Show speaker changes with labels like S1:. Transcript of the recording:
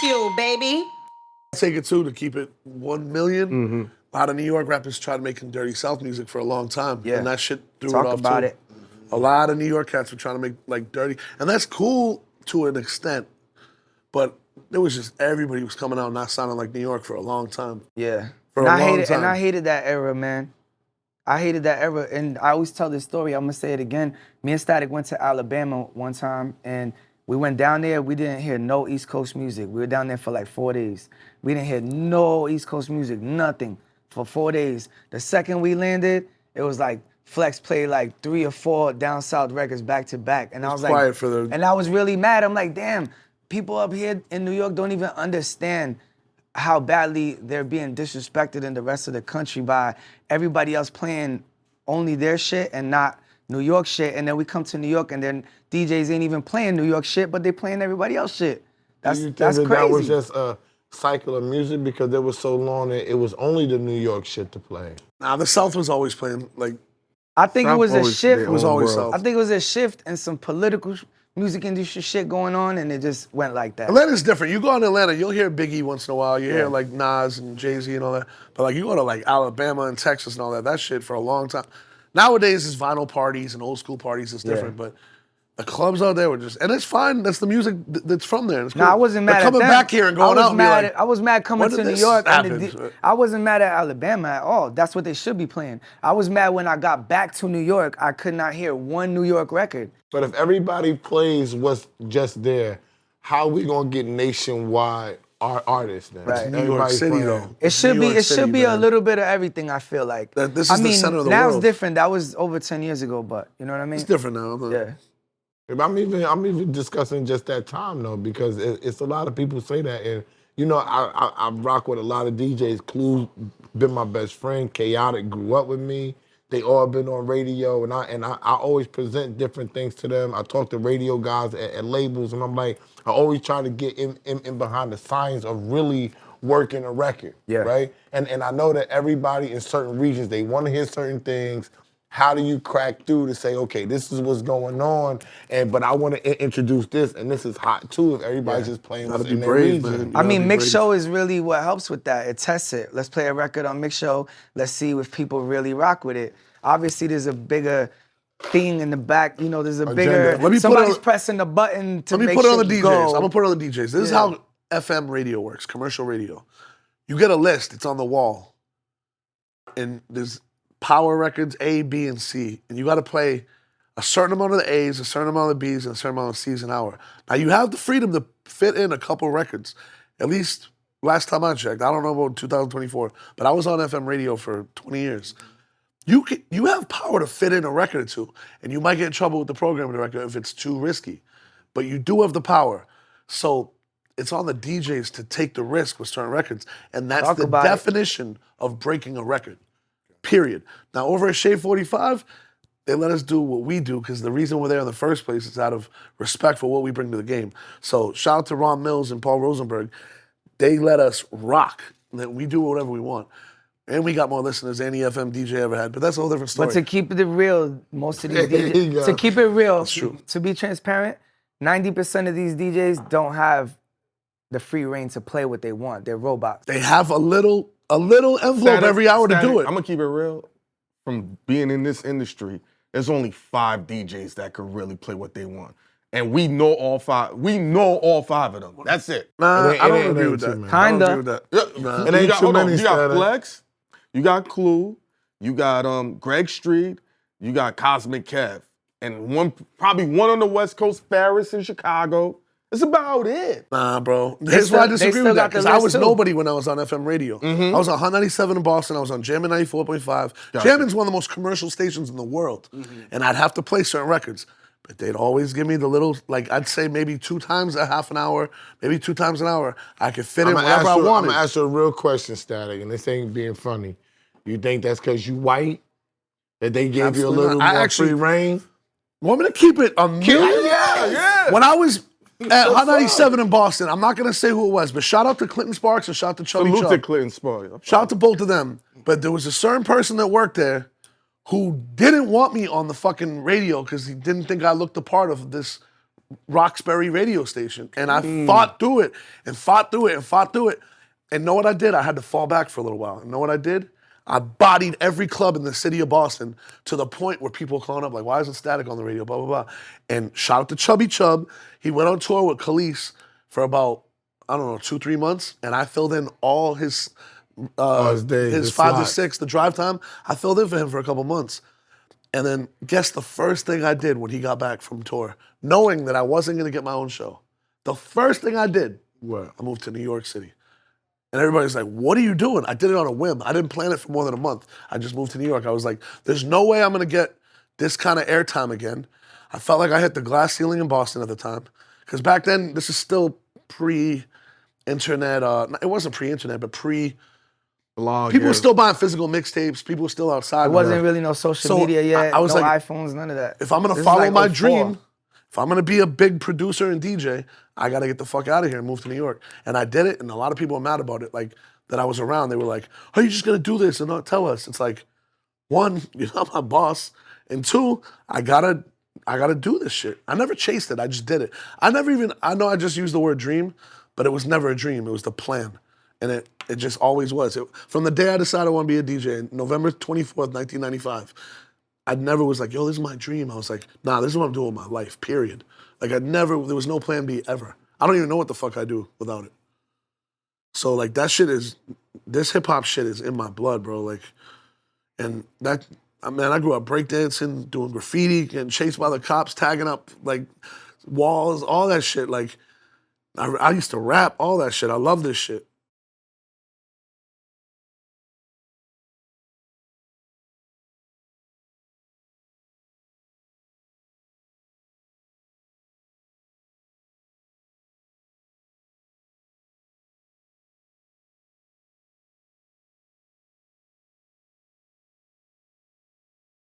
S1: Bagfuel, baby.
S2: Take it too to keep it 1 million. A lot of New York rappers tried making dirty South music for a long time, and that shit threw it off
S3: Talk about
S2: too.
S3: it.
S2: A lot of New York cats were trying to make like dirty, and that's cool to an extent, but it was just everybody was coming out not sounding like New York for a long time.
S3: Yeah.
S2: For
S3: And
S2: a long time.
S3: And I hated that era, man. I hated that era, and I always tell this story. I'm gonna say it again. Me and Statik went to Alabama one time, and we went down there. We didn't hear no East Coast music. We were down there for like 4 days. We didn't hear no East Coast music, nothing, for 4 days. The second we landed, it was like Flex played like 3 or 4 down south records back to back, and I was like, and I was really mad. I'm like, damn, people up here in New York don't even understand how badly they're being disrespected in the rest of the country by everybody else playing only their shit and not New York shit. And then we come to New York and then DJs ain't even playing New York shit, but they playing everybody else shit. That's crazy.
S4: That was just a cycle of music because there was so long that it was only the New York shit to play.
S2: Nah, the South was always playing like.
S3: I think it was a shift.
S2: It was always South.
S3: I think it was a shift and some political music industry shit going on, and it just went like that.
S2: Atlanta's different. You go in Atlanta, you'll hear Biggie once in a while. You hear like Nas and Jay-Z and all that. But like you go to like Alabama and Texas and all that shit for a long time. Nowadays it's vinyl parties and old school parties. It's different, but the clubs out there were just, and it's fine. That's the music that's from there. It's cool.
S3: No, I wasn't mad
S2: They're
S3: at them.
S2: coming back here and going out and be like,
S3: I was mad coming to New York.
S2: happen?
S3: I wasn't mad at Alabama at all. That's what they should be playing. I was mad when I got back to New York, I could not hear one New York record.
S4: But if everybody plays what's just there, how we gonna get nationwide artists then?
S2: Right. New York City though.
S3: It should be a little bit of everything, I feel like.
S2: This is the center of the
S3: now
S2: world.
S3: It's different. That was over 10 years ago, but you know what I mean?
S2: It's different now.
S3: Yeah.
S4: I'm even discussing just that time though, because it's a lot of people say that, and you know I rock with a lot of DJs. Clue been my best friend. Chaotic grew up with me. They all been on radio, and I always present different things to them. I talk to radio guys at labels, and I'm like, I always try to get in behind the science of really working a record, right? And I know that everybody in certain regions, they want to hear certain things. How do you crack through to say, okay, this is what's going on, but I want to introduce this, and this is hot too if everybody's just playing what's in their region.
S3: I mean, Mix Show is really what helps with that. It tests it. Let's play a record on Mix Show. Let's see if people really rock with it. Obviously, there's a bigger thing in the back. You know, there's a bigger, somebody's pressing the button to make sure
S2: Let me put it on the DJs.
S3: go.
S2: I'm going to put it on the DJs. This is how FM radio works, commercial radio. You get a list. It's on the wall. And there's power records A, B, and C. And you got to play a certain amount of the A's, a certain amount of the B's, and a certain amount of C's an hour. Now, you have the freedom to fit in a couple records. At least last time I checked. I don't know about 2024, but I was on FM radio for 20 years. You have power to fit in a record or two, and you might get in trouble with the programming director if it's too risky. But you do have the power. So it's on the DJs to take the risk with certain records. And that's the definition of breaking a record. Period. Now, over at Shade 45, they let us do what we do because the reason we're there in the first place is out of respect for what we bring to the game. So shout out to Ron Mills and Paul Rosenberg. They let us rock. And we do whatever we want. And we got more listeners than any FM DJ ever had. But that's a whole different story.
S3: But to keep it real, most of these DJs, to keep it real, to be transparent, 90% of these DJs don't have the free reign to play what they want. They're robots.
S2: They have a little envelope every hour to do it.
S5: I'm gonna keep it real. From being in this industry, there's only 5 DJs that could really play what they want. And we know all 5. We know all 5 of them. That's it.
S2: Nah, I don't agree with that.
S3: Kinda.
S5: It ain't too many. You got Flex, you got Clue, you got Greg Street, you got Cosmic Kev, and probably one on the West Coast, Ferris in Chicago. That's about it.
S2: Nah, bro. Here's why I disagree with that, because I was nobody when I was on FM radio. I was on Hot 97 in Boston. I was on Jammin' 94.5. Jammin's one of the most commercial stations in the world. And I'd have to play certain records. But they'd always give me the little, like I'd say maybe 2 times a half an hour, maybe 2 times an hour. I could fit in wherever I wanted.
S4: I'm gonna ask you a real question, Statik, and this ain't being funny. You think that's because you white? That they gave you a little more free reign?
S2: Want me to keep it a million?
S4: Yeah.
S2: When I was at Hot 97 in Boston, I'm not going to say who it was, but shout out to Clinton Sparks and shout out to Chubby Chubb.
S5: Salute to Clinton Sparks.
S2: Shout out to both of them. But there was a certain person that worked there who didn't want me on the fucking radio because he didn't think I looked the part of this Roxbury radio station. And I fought through it and fought through it and fought through it. And know what I did? I had to fall back for a little while. And know what I did? I bodied every club in the city of Boston to the point where people were calling up like, why isn't Statik on the radio, blah, blah, blah. And shout out to Chubby Chub. He went on tour with Khalees for about, I don't know, 2-3 months. And I filled in all his
S4: days,
S2: his 5 to 6, the drive time. I filled in for him for a couple months. And then guess the first thing I did when he got back from tour, knowing that I wasn't going to get my own show. The first thing I did, I moved to New York City. And everybody's like, what are you doing? I did it on a whim. I didn't plan it for more than a month. I just moved to New York. I was like, there's no way I'm going to get this kind of airtime again. I felt like I hit the glass ceiling in Boston at the time. Because back then, this is still pre-internet. It wasn't pre-internet, but
S5: blog.
S2: People were still buying physical mixtapes. People were still outside.
S3: It wasn't really no social media yet.
S2: I was
S3: no
S2: like,
S3: iPhones, none of that.
S2: If I'm going to follow my dream, if I'm going to be a big producer and DJ, I got to get the fuck out of here and move to New York. And I did it, and a lot of people were mad about it. Like, that I was around, they were like, "Are you just gonna do this and not tell us?" It's like, one, you're not my boss, and two, I gotta do this shit. I never chased it. I just did it. I know I just used the word dream, but it was never a dream. It was the plan, and it just always was. From the day I decided I want to be a DJ, November 24th, 1995, I never was like, "Yo, this is my dream." I was like, "Nah, this is what I'm doing with my life." Period. Like there was no plan B ever. I don't even know what the fuck I do without it. So like this hip hop shit is in my blood, bro. Like, and that, man, I grew up breakdancing, doing graffiti, getting chased by the cops, tagging up like walls, all that shit. Like, I used to rap, all that shit. I love this shit.